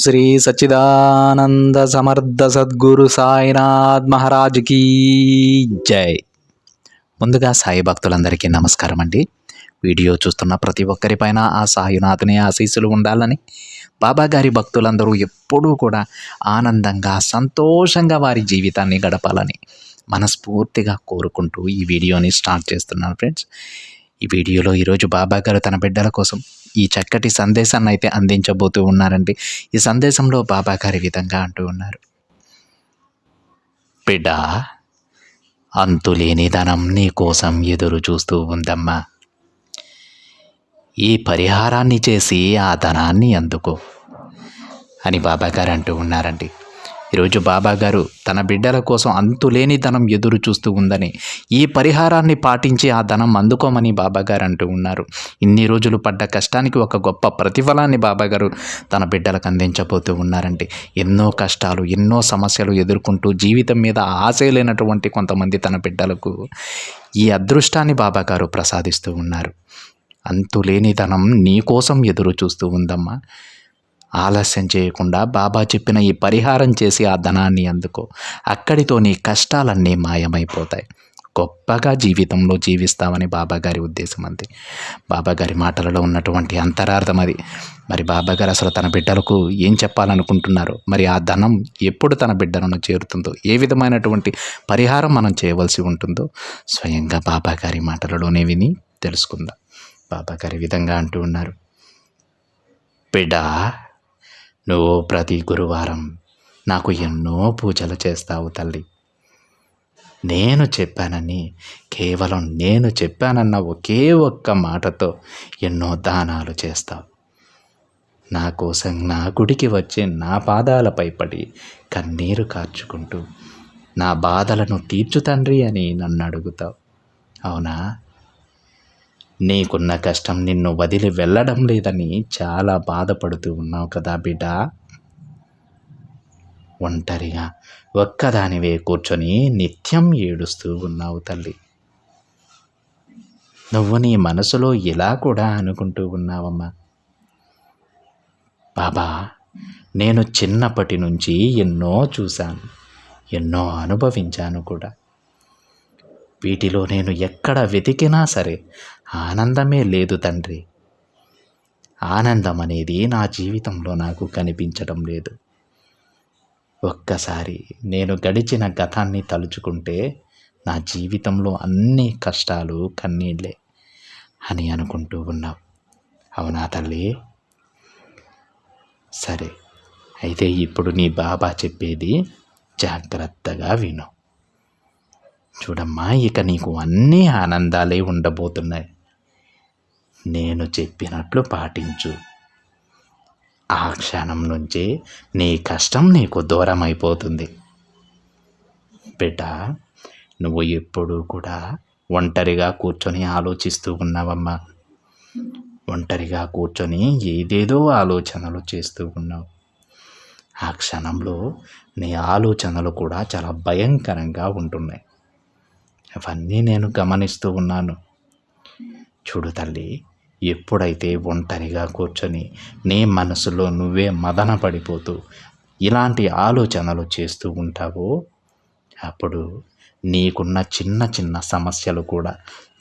శ్రీ సచ్చిదానంద సమర్థ సద్గురు సాయినాథ్ మహారాజ్ కీ జై. ముందుగా సాయి భక్తులందరికీ నమస్కారం అండి. వీడియో చూస్తున్న ప్రతి ఒక్కరిపైన ఆ సాయినాథుని ఆశీస్సులు ఉండాలని, బాబా గారి భక్తులందరూ ఎప్పుడూ కూడా ఆనందంగా సంతోషంగా వారి జీవితాన్ని గడపాలని మనస్ఫూర్తిగా కోరుకుంటూ ఈ వీడియోని స్టార్ట్ చేస్తున్నాను ఫ్రెండ్స్. ఈ వీడియోలో ఈరోజు బాబా గారు తన బిడ్డల కోసం ఈ చక్కటి సందేశాన్ని అయితే అందించబోతూ ఉన్నారండి. ఈ సందేశంలో బాబా గారి విధంగా అంటూ ఉన్నారు. బిడ్డ, అంతులేని ధనం నీ కోసం ఎదురు చూస్తూ ఉందమ్మా. ఈ పరిహారాన్ని చేసి ఆ ధనాన్ని అందుకో అని బాబా గారు అంటూ ఉన్నారండి. ఈరోజు బాబా గారు తన బిడ్డల కోసం అంతులేని ధనం ఎదురు చూస్తూ ఉందని, ఈ పరిహారాన్ని పాటించి ఆ ధనం అందుకోమని బాబా గారు అంటూ ఉన్నారు. ఇన్ని రోజులు పడ్డ కష్టానికి ఒక గొప్ప ప్రతిఫలాన్ని బాబా గారు తన బిడ్డలకు అందించబోతూ ఉన్నారండి. ఎన్నో కష్టాలు, ఎన్నో సమస్యలు ఎదుర్కొంటూ జీవితం మీద ఆశ లేనటువంటి కొంతమంది తన బిడ్డలకు ఈ అదృష్టాన్ని బాబా గారు ప్రసాదిస్తూ ఉన్నారు. అంతులేని ధనం నీ కోసం ఎదురు చూస్తూ ఉందమ్మా. ఆలస్యం చేయకుండా బాబా చెప్పిన ఈ పరిహారం చేసి ఆ ధనాన్ని అందుకో. అక్కడితో నీ కష్టాలన్నీ మాయమైపోతాయి. గొప్పగా జీవితంలో జీవిస్తామని బాబా గారి ఉద్దేశం అంతే. బాబా గారి మాటలలో ఉన్నటువంటి అంతరార్థం అది. మరి బాబా గారు అసలు తన బిడ్డలకు ఏం చెప్పాలనుకుంటున్నారో, మరి ఆ ధనం ఎప్పుడు తన బిడ్డలను చేరుతుందో, ఏ విధమైనటువంటి పరిహారం మనం చేయవలసి ఉంటుందో స్వయంగా బాబా గారి మాటలలోనే విని తెలుసుకుందాం. బాబా గారి విధంగా అంటూ ఉన్నారు. బిడ్డ, నువ్వు ప్రతి గురువారం నాకు ఎన్నో పూజలు చేస్తావు తల్లి. నేను చెప్పానని, కేవలం నేను చెప్పానన్న ఒకే ఒక్క మాటతో ఎన్నో దానాలు చేస్తావు. నా కోసం నా గుడికి వచ్చి నా పాదాలపై పడి కన్నీరు కార్చుకుంటూ నా బాధలను తీర్చు తండ్రి అని నన్ను అడుగుతావు. అవునా? నీకున్న కష్టం నిన్ను వదిలి వెళ్ళడం లేదని చాలా బాధపడుతూ ఉన్నావు కదా బిడ్డ. ఒంటరిగా ఒక్కదానివే కూర్చొని నిత్యం ఏడుస్తూ ఉన్నావు తల్లి. నువ్వు నీ మనసులో ఇలా కూడా అనుకుంటూ ఉన్నావమ్మా. బాబా, నేను చిన్నప్పటి నుంచి ఎన్నో చూశాను, ఎన్నో అనుభవించాను కూడా. వీటిలో నేను ఎక్కడ వెతికినా సరే ఆనందమే లేదు తండ్రి. ఆనందం అనేది నా జీవితంలో నాకు కనిపించడం లేదు. ఒక్కసారి నేను గడిచిన గతాన్ని తలుచుకుంటే నా జీవితంలో అన్ని కష్టాలు కన్నీళ్ళే అని అనుకుంటూ ఉన్నావు. అవునా తల్లి? సరే, అయితే ఇప్పుడు నీ బాబా చెప్పేది జాగ్రత్తగా విను. చూడమ్మా, ఇక నీకు అన్ని ఆనందాలే ఉండబోతున్నాయి. నేను చెప్పినట్లు పాటించు. ఆ క్షణం నుంచే నీ కష్టం నీకు దూరం అయిపోతుంది. బిడ్డ, నువ్వు ఎప్పుడూ కూడా ఒంటరిగా కూర్చొని ఆలోచిస్తూ ఉన్నావమ్మా. ఒంటరిగా కూర్చొని ఏదేదో ఆలోచనలు చేస్తూ ఉన్నావు. ఆ క్షణంలో నీ ఆలోచనలు కూడా చాలా భయంకరంగా ఉంటున్నాయి. అవన్నీ నేను గమనిస్తూ ఉన్నాను. చూడు తల్లి, ఎప్పుడైతే ఒంటరిగా కూర్చొని నీ మనసులో నువ్వే మదన పడిపోతూ ఇలాంటి ఆలోచనలు చేస్తూ ఉంటావో, అప్పుడు నీకున్న చిన్న చిన్న సమస్యలు కూడా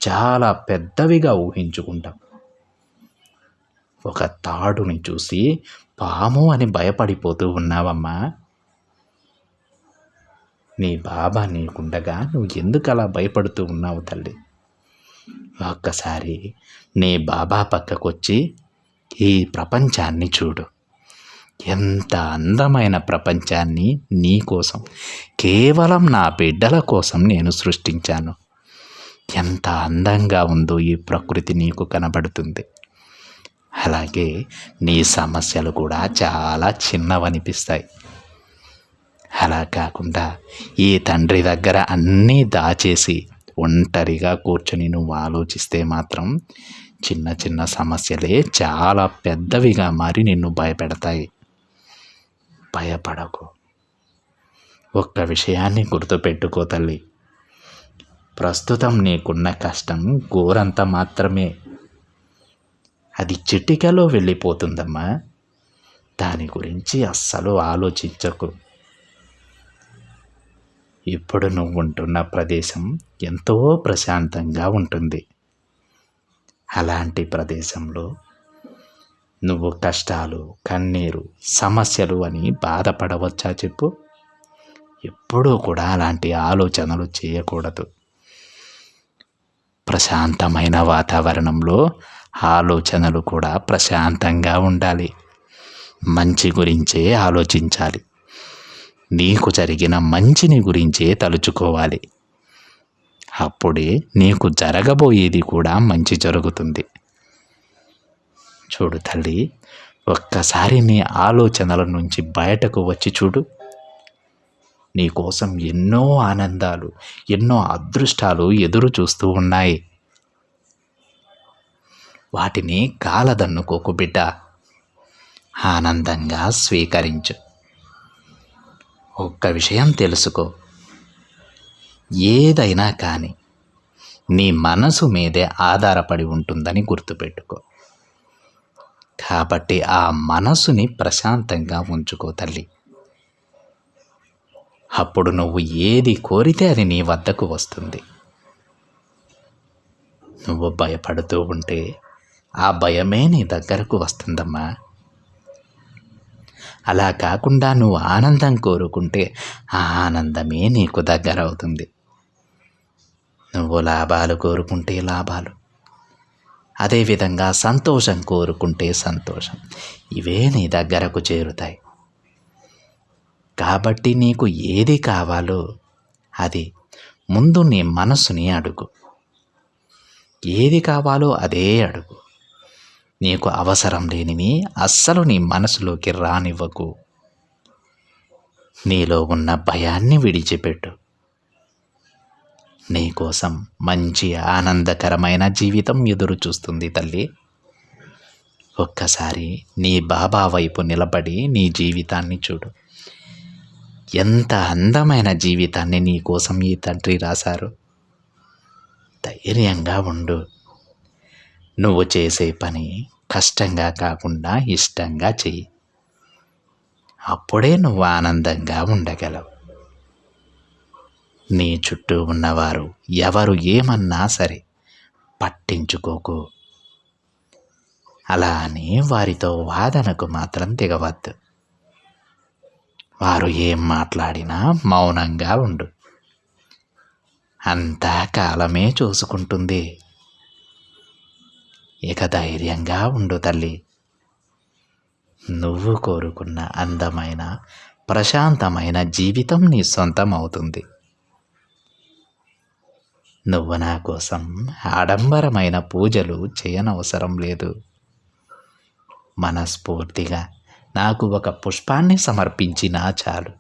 చాలా పెద్దవిగా ఊహించుకుంటావు. ఒక తాడుని చూసి పాము అని భయపడిపోతూ ఉన్నావమ్మా. నీ బాబా నీకుండగా నువ్వు ఎందుకు అలా భయపడుతూ ఉన్నావు తల్లి? ఒక్కసారి నీ బాబా పక్కకొచ్చి ఈ ప్రపంచాన్ని చూడు. ఎంత అందమైన ప్రపంచాన్ని నీ కోసం, కేవలం నా బిడ్డల కోసం నేను సృష్టించాను. ఎంత అందంగా ఉందో ఈ ప్రకృతి నీకు కనబడుతుంది. అలాగే నీ సమస్యలు కూడా చాలా చిన్నవనిపిస్తాయి. అలా కాకుండా ఈ తండ్రి దగ్గర అన్నీ దాచేసి ఒంటరిగా కూర్చొని నువ్వు ఆలోచిస్తే మాత్రం చిన్న చిన్న సమస్యలే చాలా పెద్దవిగా మారి నిన్ను భయపెడతాయి. భయపడకు. ఒక్క విషయాన్ని గుర్తుపెట్టుకో తల్లి. ప్రస్తుతం నీకున్న కష్టం గోరంత మాత్రమే. అది చిటికలో వెళ్ళిపోతుందమ్మా. దాని గురించి అస్సలు ఆలోచించకు. ఇప్పుడు నువ్వు ఉంటున్న ప్రదేశం ఎంతో ప్రశాంతంగా ఉంటుంది. అలాంటి ప్రదేశంలో నువ్వు కష్టాలు, కన్నీరు, సమస్యలు అని బాధపడవచ్చా చెప్పు? ఎప్పుడూ కూడా అలాంటి ఆలోచనలు చేయకూడదు. ప్రశాంతమైన వాతావరణంలో ఆలోచనలు కూడా ప్రశాంతంగా ఉండాలి. మంచి గురించే ఆలోచించాలి. నీకు జరిగిన మంచిని గురించే తలుచుకోవాలి. అప్పుడే నీకు జరగబోయేది కూడా మంచి జరుగుతుంది. చూడు తల్లి, ఒక్కసారి నీ ఆలోచనల నుంచి బయటకు వచ్చి చూడు. నీకోసం ఎన్నో ఆనందాలు, ఎన్నో అదృష్టాలు ఎదురు చూస్తూ ఉన్నాయి. వాటిని కాలదన్నుకోకు బిడ్డ. ఆనందంగా స్వీకరించు. ఒక్క విషయం తెలుసుకో, ఏదైనా కానీ నీ మనసు మీదే ఆధారపడి ఉంటుందని గుర్తుపెట్టుకో. కాబట్టి ఆ మనసుని ప్రశాంతంగా ఉంచుకో తల్లి. అప్పుడు నువ్వు ఏది కోరితే అది నీ వద్దకు వస్తుంది. నువ్వు భయపడుతూ ఉంటే ఆ భయమే నీ దగ్గరకు వస్తుందమ్మా. అలా కాకుండా నువ్వు ఆనందం కోరుకుంటే ఆ ఆనందమే నీకు దగ్గర అవుతుంది. నువ్వు లాభాలు కోరుకుంటే లాభాలు, అదేవిధంగా సంతోషం కోరుకుంటే సంతోషం, ఇవే నీ దగ్గరకు చేరుతాయి. కాబట్టి నీకు ఏది కావాలో అది ముందు నీ మనసుని అడుగు. ఏది కావాలో అదే అడుగు. నీకు అవసరం లేనివి అస్సలు నీ మనసులోకి రానివ్వకు. నీలో ఉన్న భయాన్ని విడిచిపెట్టు. నీకోసం మంచి ఆనందకరమైన జీవితం ఎదురు చూస్తుంది తల్లి. ఒక్కసారి నీ బాబా వైపు నిలబడి నీ జీవితాన్ని చూడు. ఎంత అందమైన జీవితాన్ని నీ కోసం ఈ తండ్రి రాశారు. ధైర్యంగా ఉండు. నువ్వు చేసే పని కష్టంగా కాకుండా ఇష్టంగా చెయ్యి. అప్పుడే నువ్వు ఆనందంగా ఉండగలవు. నీ చుట్టూ ఉన్నవారు ఎవరు ఏమన్నా సరే పట్టించుకోకు. అలా అని వారితో వాదనకు మాత్రం దిగవద్దు. వారు ఏం మాట్లాడినా మౌనంగా ఉండు. అంతా కాలమే చూసుకుంటుంది. ఇక ధైర్యంగా ఉండు తల్లి. నువ్వు కోరుకున్న అందమైన ప్రశాంతమైన జీవితం నీ సొంతం అవుతుంది. నువ్వు నా కోసం ఆడంబరమైన పూజలు చేయనవసరం లేదు. మనస్ఫూర్తిగా నాకు ఒక పుష్పాన్ని సమర్పించినా చాలు.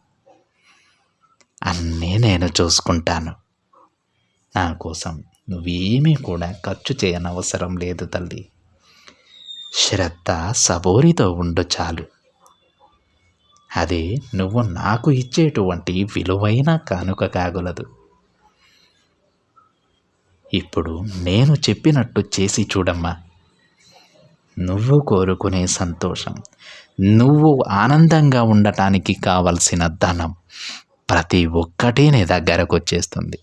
అన్నీ నేను చూసుకుంటాను. నా కోసం నువ్వేమీ కూడా ఖర్చు చేయనవసరం లేదు తల్లి. శ్రద్ధ సబూరితో ఉండు చాలు. అది నువ్వు నాకు ఇచ్చేటువంటి విలువైన కానుక కాగలదు. ఇప్పుడు నేను చెప్పినట్టు చేసి చూడమ్మా. నువ్వు కోరుకునే సంతోషం, నువ్వు ఆనందంగా ఉండటానికి కావలసిన ధనం ప్రతి ఒక్కటి నీ దగ్గరకు వచ్చేస్తుంది.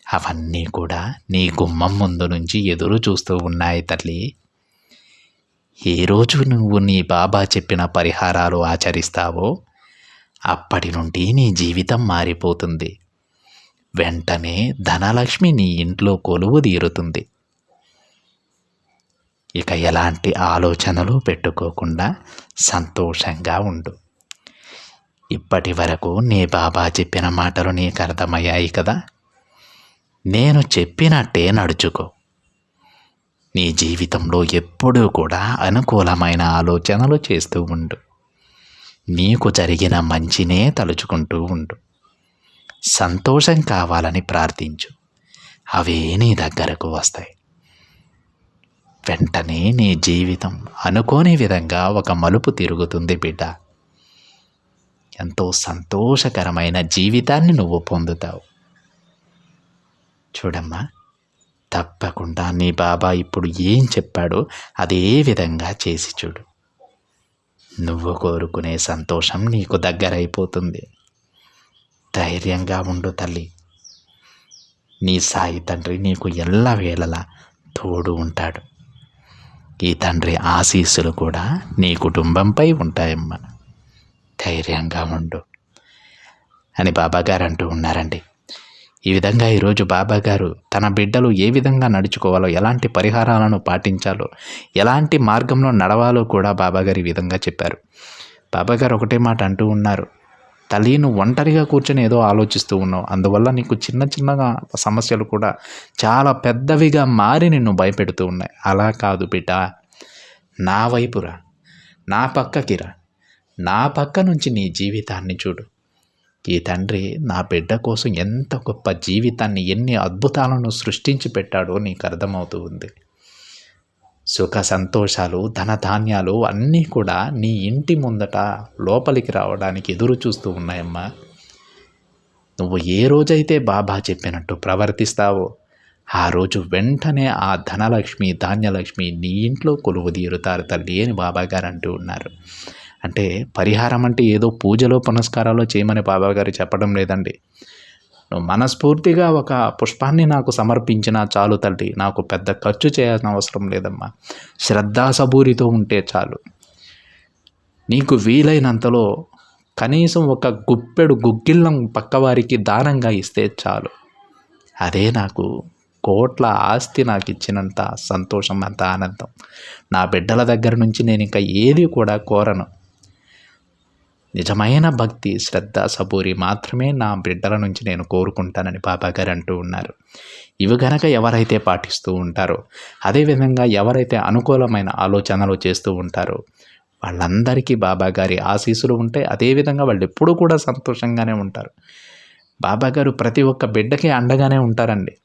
అవన్నీ కూడా నీ గుమ్మం ముందు నుంచి ఎదురు చూస్తూ ఉన్నాయి తల్లి. ఏ రోజు నువ్వు నీ బాబా చెప్పిన పరిహారాలు ఆచరిస్తావో అప్పటి నుండి నీ జీవితం మారిపోతుంది. వెంటనే ధనలక్ష్మి నీ ఇంట్లో కొలువు తీరుతుంది. ఇక ఎలాంటి ఆలోచనలు పెట్టుకోకుండా సంతోషంగా ఉండు. ఇప్పటి వరకు నీ బాబా చెప్పిన మాటలు నీకు అర్థమయ్యాయి కదా. నేను చెప్పినట్టే నడుచుకో. నీ జీవితంలో ఎప్పుడూ కూడా అనుకూలమైన ఆలోచనలు చేస్తూ ఉండు. నీకు జరిగిన మంచినే తలుచుకుంటూ ఉండు. సంతోషం కావాలని ప్రార్థించు. అవే నీ దగ్గరకు వస్తాయి. వెంటనే నీ జీవితం అనుకోని విధంగా ఒక మలుపు తిరుగుతుంది బిడ్డ. ఎంతో సంతోషకరమైన జీవితాన్ని నువ్వు పొందుతావు. చూడమ్మా, తప్పకుండా నీ బాబా ఇప్పుడు ఏం చెప్పాడో అదే విధంగా చేసి చూడు. నువ్వు కోరుకునే సంతోషం నీకు దగ్గరైపోతుంది. ధైర్యంగా ఉండు తల్లి. నీ సాయి తండ్రి నీకు ఎల్లవేళలా తోడు ఉంటాడు. ఈ తండ్రి ఆశీస్సులు కూడా నీ కుటుంబంపై ఉంటాయమ్మా. ధైర్యంగా ఉండు అని బాబాగారు అంటూ ఉన్నారండి. ఈ విధంగా ఈరోజు బాబాగారు తన బిడ్డలు ఏ విధంగా నడుచుకోవాలో, ఎలాంటి పరిహారాలను పాటించాలో, ఎలాంటి మార్గంలో నడవాలో కూడా బాబాగారు ఈ విధంగా చెప్పారు. బాబాగారు ఒకటే మాట అంటూ ఉన్నారు, తల్లి నువ్వు ఒంటరిగా కూర్చొని ఏదో ఆలోచిస్తూ ఉన్నావు, అందువల్ల నీకు చిన్న చిన్నగా సమస్యలు కూడా చాలా పెద్దవిగా మారి నిన్ను భయపెడుతూ ఉన్నాయి. అలా కాదు బిడ్డ, నా వైపురా, నా పక్కకిరా, నా పక్క నుంచి నీ జీవితాన్ని చూడు. ఈ తండ్రి నా బిడ్డ కోసం ఎంత గొప్ప జీవితాన్ని, ఎన్ని అద్భుతాలను సృష్టించి పెట్టాడో నీకు అర్థమవుతూ ఉంది. సుఖ సంతోషాలు, ధనధాన్యాలు అన్నీ కూడా నీ ఇంటి ముందట లోపలికి రావడానికి ఎదురు చూస్తూ ఉన్నాయమ్మా. నువ్వు ఏ రోజైతే బాబా చెప్పినట్టు ప్రవర్తిస్తావో ఆ రోజు వెంటనే ఆ ధనలక్ష్మి, ధాన్యలక్ష్మి నీ ఇంట్లో కొలువు తీరుతారు తల్లి అని బాబాగారు అంటూ ఉన్నారు. అంటే పరిహారం అంటే ఏదో పూజలో పునస్కారాలు చేయమని బాబాగారు చెప్పడం లేదండి. నువ్వు మనస్ఫూర్తిగా ఒక పుష్పాన్ని నాకు సమర్పించినా చాలు తల్లి, నాకు పెద్ద ఖర్చు చేయాల్సిన అవసరం లేదమ్మా. శ్రద్ధాసబూరితో ఉంటే చాలు. నీకు వీలైనంతలో కనీసం ఒక గుప్పెడు గుగ్గిళ్ళం పక్కవారికి దానంగా ఇస్తే చాలు. అదే నాకు కోట్ల ఆస్తి నాకు ఇచ్చినంత సంతోషం, అంత ఆనందం. నా బిడ్డల దగ్గర నుంచి నేను ఇంకా ఏది కూడా కోరను. నిజమైన భక్తి, శ్రద్ధ, సబూరి మాత్రమే నా బిడ్డల నుంచి నేను కోరుకుంటానని బాబాగారు అంటూ ఉన్నారు. ఇవి గనక ఎవరైతే పాటిస్తూ ఉంటారో, అదేవిధంగా ఎవరైతే అనుకూలమైన ఆలోచనలు చేస్తూ ఉంటారో వాళ్ళందరికీ బాబాగారి ఆశీస్సులు ఉంటాయి. అదేవిధంగా వాళ్ళు ఎప్పుడూ కూడా సంతోషంగానే ఉంటారు. బాబాగారు ప్రతి ఒక్క బిడ్డకి అండగానే ఉంటారండి.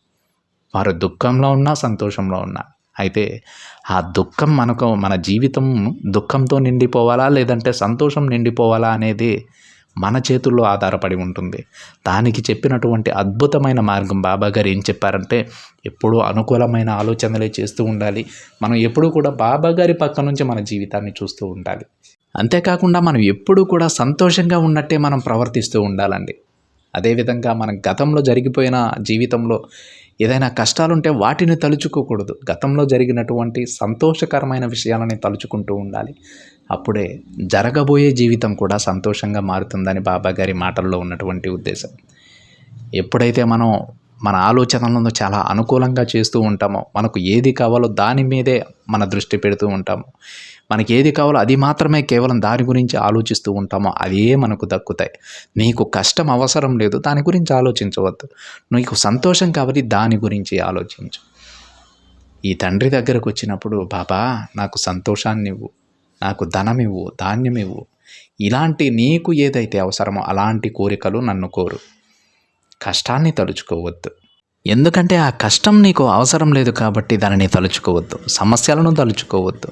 వారు దుఃఖంలో ఉన్నా, సంతోషంలో ఉన్నా. అయితే ఆ దుఃఖం మన జీవితం దుఃఖంతో నిండిపోవాలా, లేదంటే సంతోషం నిండిపోవాలా అనేది మన చేతుల్లో ఆధారపడి ఉంటుంది. దానికి చెప్పినటువంటి అద్భుతమైన మార్గం బాబాగారు ఏం చెప్పారంటే, ఎప్పుడూ అనుకూలమైన ఆలోచనలే చేస్తూ ఉండాలి. మనం ఎప్పుడూ కూడా బాబాగారి పక్క నుంచి మన జీవితాన్ని చూస్తూ ఉండాలి. అంతేకాకుండా మనం ఎప్పుడూ కూడా సంతోషంగా ఉన్నట్టే మనం ప్రవర్తిస్తూ ఉండాలండి. అదేవిధంగా మన గతంలో జరిగిపోయిన జీవితంలో ఏదైనా కష్టాలుంటే వాటిని తలుచుకోకూడదు. గతంలో జరిగినటువంటి సంతోషకరమైన విషయాలని తలుచుకుంటూ ఉండాలి. అప్పుడే జరగబోయే జీవితం కూడా సంతోషంగా మారుతుందని బాబాగారి మాటల్లో ఉన్నటువంటి ఉద్దేశం. ఎప్పుడైతే మనం మన ఆలోచనలను చాలా అనుకూలంగా చేస్తూ ఉంటామో, మనకు ఏది కావాలో దాని మీదే మన దృష్టి పెడుతూ ఉంటాము, మనకి ఏది కావాలో అది మాత్రమే కేవలం దాని గురించి ఆలోచిస్తూ ఉంటామో అదే మనకు దక్కుతాయి. నీకు కష్టం అవసరం లేదు, దాని గురించి ఆలోచించవద్దు. నీకు సంతోషం కావాలి, దాని గురించి ఆలోచించు. ఈ తండ్రి దగ్గరకు వచ్చినప్పుడు, బాబా నాకు సంతోషాన్ని ఇవ్వు, నాకు ధనం ఇవ్వు, ధాన్యం ఇవ్వు, ఇలాంటి నీకు ఏదైతే అవసరమో అలాంటి కోరికలు నన్ను కోరు. కష్టాన్ని తలుచుకోవద్దు. ఎందుకంటే ఆ కష్టం నీకు అవసరం లేదు కాబట్టి దానిని తలుచుకోవద్దు, సమస్యలను తలుచుకోవద్దు.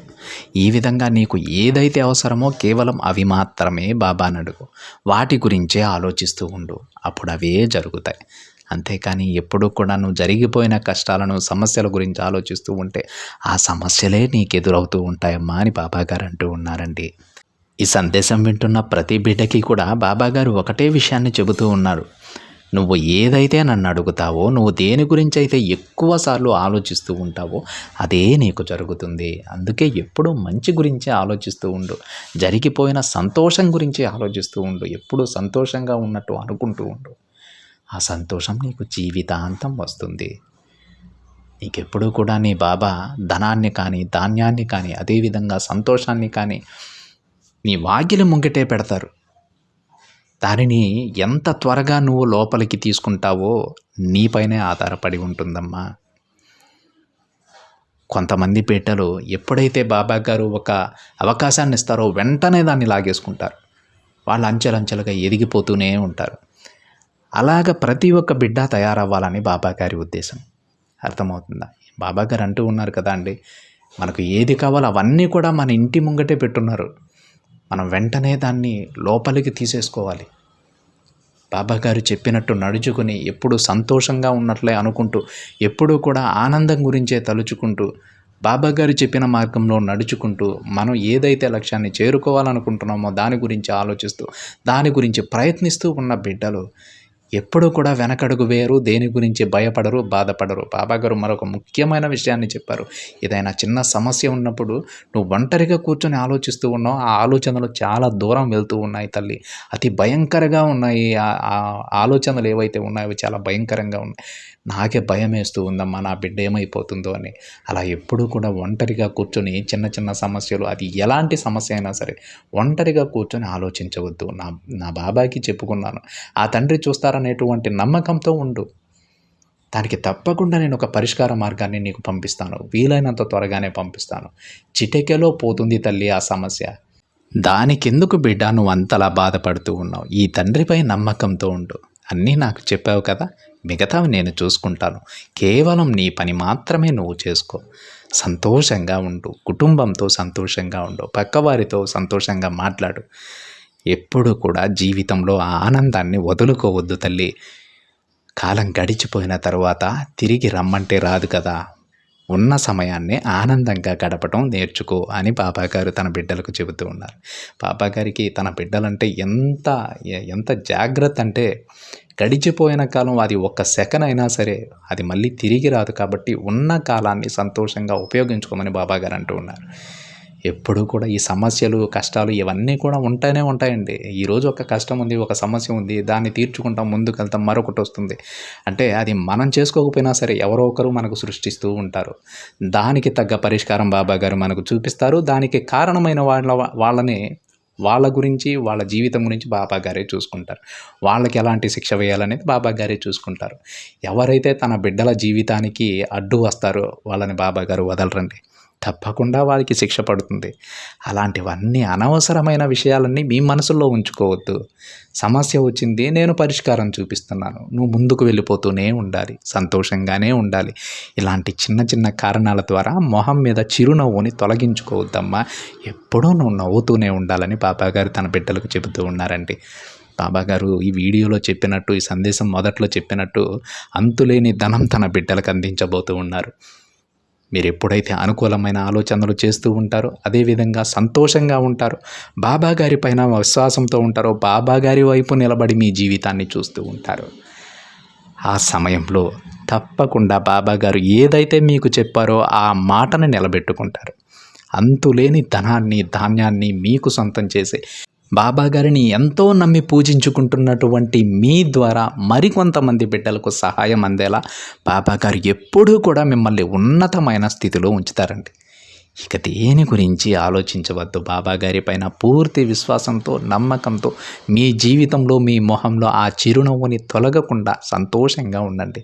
ఈ విధంగా నీకు ఏదైతే అవసరమో కేవలం అవి మాత్రమే బాబాని అడుగు, వాటి గురించే ఆలోచిస్తూ ఉండు, అప్పుడు అవే జరుగుతాయి. అంతేకాని ఎప్పుడూ కూడా నువ్వు జరిగిపోయిన కష్టాలను, సమస్యల గురించి ఆలోచిస్తూ ఉంటే ఆ సమస్యలే నీకు ఎదురవుతూ ఉంటాయమ్మా అని బాబాగారు అంటూ ఉన్నారండి. ఈ సందేశం వింటున్న ప్రతి బిడ్డకి కూడా బాబాగారు ఒకటే విషయాన్ని చెబుతూ ఉన్నారు. నువ్వు ఏదైతే నన్ను అడుగుతావో, నువ్వు దేని గురించి అయితే ఎక్కువసార్లు ఆలోచిస్తూ ఉంటావో అదే నీకు జరుగుతుంది. అందుకే ఎప్పుడూ మంచి గురించి ఆలోచిస్తూ ఉండు, జరిగిపోయిన సంతోషం గురించి ఆలోచిస్తూ ఉండు, ఎప్పుడూ సంతోషంగా ఉన్నట్టు అనుకుంటూ ఉండు. ఆ సంతోషం నీకు జీవితాంతం వస్తుంది. నీకెప్పుడూ కూడా నీ బాబా ధనాన్ని కానీ, ధాన్యాన్ని కానీ, అదేవిధంగా సంతోషాన్ని కానీ నీ వాకిలి ముంగిటే పెడతారు. దానిని ఎంత త్వరగా నువ్వు లోపలికి తీసుకుంటావో నీపైనే ఆధారపడి ఉంటుందమ్మా. కొంతమంది బిడ్డలు ఎప్పుడైతే బాబాగారు ఒక అవకాశాన్ని ఇస్తారో వెంటనే దాన్ని లాగేసుకుంటారు. వాళ్ళు అంచెలంచెలుగా ఎదిగిపోతూనే ఉంటారు. అలాగ ప్రతి ఒక్క బిడ్డ తయారవ్వాలని బాబాగారి ఉద్దేశం. అర్థమవుతుందా? బాబాగారు అంటూ ఉన్నారు కదా అండి, మనకు ఏది కావాలో అవన్నీ కూడా మన ఇంటి ముంగటే పెట్టున్నారు, మనం వెంటనే దాన్ని లోపలికి తీసేసుకోవాలి. బాబాగారు చెప్పినట్టు నడుచుకుని ఎప్పుడు సంతోషంగా ఉన్నట్లే అనుకుంటూ, ఎప్పుడూ కూడా ఆనందం గురించే తలుచుకుంటూ బాబాగారు చెప్పిన మార్గంలో నడుచుకుంటూ మనం ఏదైతే లక్ష్యాన్ని చేరుకోవాలనుకుంటున్నామో దాని గురించి ఆలోచిస్తూ దాని గురించి ప్రయత్నిస్తూ ఉన్న బిడ్డలు ఎప్పుడూ కూడా వెనకడుగు వేయరు, దేని గురించి భయపడరు, బాధపడరు. బాబాగారు మరొక ముఖ్యమైన విషయాన్ని చెప్పారు. ఏదైనా చిన్న సమస్య ఉన్నప్పుడు నువ్వు ఒంటరిగా కూర్చొని ఆలోచిస్తూ ఉన్నావు, ఆ ఆలోచనలు చాలా దూరం వెళ్తూ ఉన్నాయి తల్లి. అతి భయంకరంగా ఉన్నాయి. ఆ ఆలోచనలు ఏవైతే ఉన్నాయో అవి చాలా భయంకరంగా ఉన్నాయి. నాకే భయమేస్తూ ఉందమ్మా నా బిడ్డ ఏమైపోతుందో అని. అలా ఎప్పుడూ కూడా ఒంటరిగా కూర్చొని చిన్న చిన్న సమస్యలు, అది ఎలాంటి సమస్య అయినా సరే ఒంటరిగా కూర్చొని ఆలోచించవద్దు. నా నా బాబాకి చెప్పుకున్నాను, ఆ తండ్రి చూస్తారనేటువంటి నమ్మకంతో ఉండు. దానికి తప్పకుండా నేను ఒక పరిష్కార మార్గాన్ని నీకు పంపిస్తాను, వీలైనంత త్వరగానే పంపిస్తాను. చిటికెలో పోతుంది తల్లి ఆ సమస్య. దానికెందుకు బిడ్డ నువ్వు అంతలా బాధపడుతూ ఉన్నావు? ఈ తండ్రిపై నమ్మకంతో ఉండు. అన్నీ నాకు చెప్పావు కదా, మిగతావి నేను చూసుకుంటాను. కేవలం నీ పని మాత్రమే నువ్వు చేసుకో. సంతోషంగా ఉండు, కుటుంబంతో సంతోషంగా ఉండు, పక్కవారితో సంతోషంగా మాట్లాడు. ఎప్పుడు కూడా జీవితంలో ఆ ఆనందాన్ని వదులుకోవద్దు తల్లి. కాలం గడిచిపోయిన తర్వాత తిరిగి రమ్మంటే రాదు కదా. ఉన్న సమయాన్ని ఆనందంగా గడపటం నేర్చుకో అని బాబాగారు తన బిడ్డలకు చెబుతూ ఉన్నారు. బాబాగారికి తన బిడ్డలంటే ఎంత జాగ్రత్త అంటే, గడిచిపోయిన కాలం అది ఒక్క సెకన్ అయినా సరే అది మళ్ళీ తిరిగి రాదు. కాబట్టి ఉన్న కాలాన్ని సంతోషంగా ఉపయోగించుకోమని బాబాగారు అంటూ ఉన్నారు. ఎప్పుడూ కూడా ఈ సమస్యలు, కష్టాలు ఇవన్నీ కూడా ఉంటానే ఉంటాయండి. ఈరోజు ఒక కష్టం ఉంది, ఒక సమస్య ఉంది, దాన్ని తీర్చుకుంటాం, ముందుకెళ్తాం, మరొకటి వస్తుంది. అంటే అది మనం చేసుకోకపోయినా సరే ఎవరో ఒకరు మనకు సృష్టిస్తూ ఉంటారు. దానికి తగ్గ పరిష్కారం బాబాగారు మనకు చూపిస్తారు. దానికి కారణమైన వాళ్ళని, వాళ్ళ గురించి, వాళ్ళ జీవితం గురించి బాబాగారే చూసుకుంటారు. వాళ్ళకి ఎలాంటి శిక్ష వేయాలనేది బాబాగారే చూసుకుంటారు. ఎవరైతే తన బిడ్డల జీవితానికి అడ్డు వస్తారో వాళ్ళని బాబాగారు వదలరండి. తప్పకుండా వారికి శిక్ష పడుతుంది. అలాంటివన్నీ అనవసరమైన విషయాలన్నీ మీ మనసులో ఉంచుకోవద్దు. సమస్య వచ్చింది, నేను పరిష్కారం చూపిస్తున్నాను, నువ్వు ముందుకు వెళ్ళిపోతూనే ఉండాలి, సంతోషంగానే ఉండాలి. ఇలాంటి చిన్న చిన్న కారణాల ద్వారా మొహం మీద చిరునవ్వుని తొలగించుకోవద్దమ్మా. ఎప్పుడూ నువ్వు నవ్వుతూనే ఉండాలని బాబాగారు తన బిడ్డలకు చెబుతూ ఉన్నారండి. బాబాగారు ఈ వీడియోలో చెప్పినట్టు, ఈ సందేశం మొదట్లో చెప్పినట్టు అంతులేని ధనం తన బిడ్డలకు అందించబోతూ ఉన్నారు. మీరు ఎప్పుడైతే అనుకూలమైన ఆలోచనలు చేస్తూ ఉంటారో, అదేవిధంగా సంతోషంగా ఉంటారో, బాబాగారి పైన విశ్వాసంతో ఉంటారో, బాబాగారి వైపు నిలబడి మీ జీవితాన్ని చూస్తూ ఉంటారో, ఆ సమయంలో తప్పకుండా బాబాగారు ఏదైతే మీకు చెప్పారో ఆ మాటను నిలబెట్టుకుంటారు. అంతులేని ధనాన్ని, ధాన్యాన్ని మీకు సొంతం చేసే బాబాగారిని ఎంతో నమ్మి పూజించుకుంటున్నటువంటి మీ ద్వారా మరికొంతమంది బిడ్డలకు సహాయం అందేలా బాబాగారు ఎప్పుడూ కూడా మిమ్మల్ని ఉన్నతమైన స్థితిలో ఉంచుతారండి. ఇక దేని గురించి ఆలోచించవద్దు. బాబాగారి పైన పూర్తి విశ్వాసంతో, నమ్మకంతో మీ జీవితంలో, మీ మొహంలో ఆ చిరునవ్వుని తొలగకుండా సంతోషంగా ఉండండి.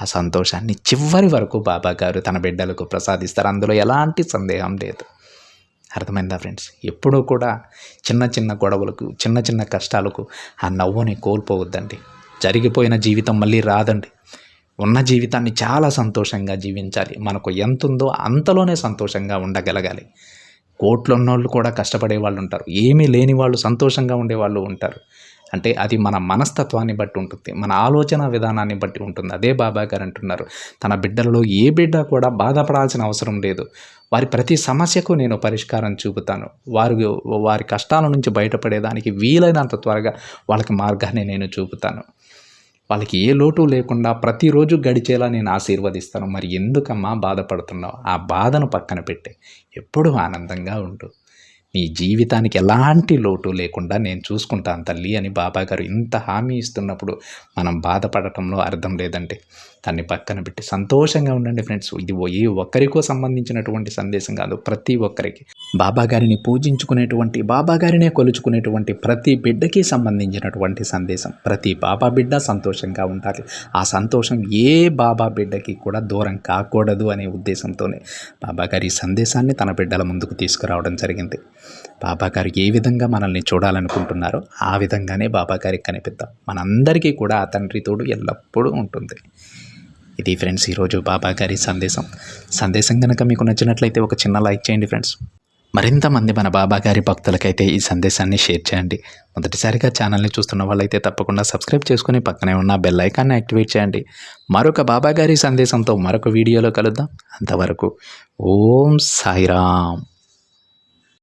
ఆ సంతోషాన్ని చివరి వరకు బాబాగారు తన బిడ్డలకు ప్రసాదిస్తారు. అందులో ఎలాంటి సందేహం లేదు. అర్థమైందా ఫ్రెండ్స్? ఎప్పుడూ కూడా చిన్న చిన్న గొడవలకు, చిన్న చిన్న కష్టాలకు ఆ నవ్వుని కోల్పోవద్దండి. జరిగిపోయిన జీవితం మళ్ళీ రాదండి. ఉన్న జీవితాన్ని చాలా సంతోషంగా జీవించాలి. మనకు ఎంత ఉందో అంతలోనే సంతోషంగా ఉండగలగాలి. కోట్లు ఉన్నోళ్ళు కూడా కష్టపడే వాళ్ళు ఉంటారు, ఏమీ లేని వాళ్ళు సంతోషంగా ఉండేవాళ్ళు ఉంటారు. అంటే అది మన మనస్తత్వాన్ని బట్టి ఉంటుంది, మన ఆలోచన విధానాన్ని బట్టి ఉంటుంది. అదే బాబాగారు అంటున్నారు, తన బిడ్డలలో ఏ బిడ్డ కూడా బాధపడాల్సిన అవసరం లేదు. వారి ప్రతి సమస్యకు నేను పరిష్కారం చూపుతాను. వారి కష్టాల నుంచి బయటపడేదానికి వీలైనంత త్వరగా వాళ్ళకి మార్గాన్ని నేను చూపుతాను. వాళ్ళకి ఏ లోటు లేకుండా ప్రతిరోజు గడిచేలా నేను ఆశీర్వదిస్తాను. మరి ఎందుకమ్మా బాధపడుతున్నావు? ఆ బాధను పక్కన పెట్టే ఎప్పుడూ ఆనందంగా ఉండు. నీ జీవితానికి ఎలాంటి లోటు లేకుండా నేను చూసుకుంటాను తల్లి అని బాబాగారు ఇంత హామీ ఇస్తున్నప్పుడు మనం బాధపడటంలో అర్థం లేదండి. దాన్ని పక్కన పెట్టి సంతోషంగా ఉండండి ఫ్రెండ్స్. ఇది ఏ ఒక్కరికో సంబంధించినటువంటి సందేశం కాదు, ప్రతి ఒక్కరికి బాబాగారిని పూజించుకునేటువంటి, బాబాగారినే కొలుచుకునేటువంటి ప్రతి బిడ్డకి సంబంధించినటువంటి సందేశం. ప్రతి బాబా బిడ్డ సంతోషంగా ఉండాలి. ఆ సంతోషం ఏ బాబా బిడ్డకి కూడా దూరం కాకూడదు అనే ఉద్దేశంతోనే బాబాగారి సందేశాన్ని తన బిడ్డల ముందుకు తీసుకురావడం జరిగింది. బాబాగారు ఏ విధంగా మనల్ని చూడాలనుకుంటున్నారో ఆ విధంగానే బాబాగారికి కనిపిద్దాం. మనందరికీ కూడా ఆ తండ్రి తోడు ఎల్లప్పుడూ ఉంటుంది. ఇది ఫ్రెండ్స్ ఈరోజు బాబాగారి సందేశం కనుక మీకు నచ్చినట్లయితే ఒక చిన్న లైక్ చేయండి ఫ్రెండ్స్. మరింత మంది మన బాబాగారి భక్తులకైతే ఈ సందేశాన్ని షేర్ చేయండి. మొదటిసారిగా ఛానల్ని చూస్తున్న వాళ్ళైతే తప్పకుండా సబ్స్క్రైబ్ చేసుకుని పక్కనే ఉన్న బెల్ ఐకాన్ని యాక్టివేట్ చేయండి. మరొక బాబాగారి సందేశంతో మరొక వీడియోలో కలుద్దాం. అంతవరకు ఓం సాయిరామ్.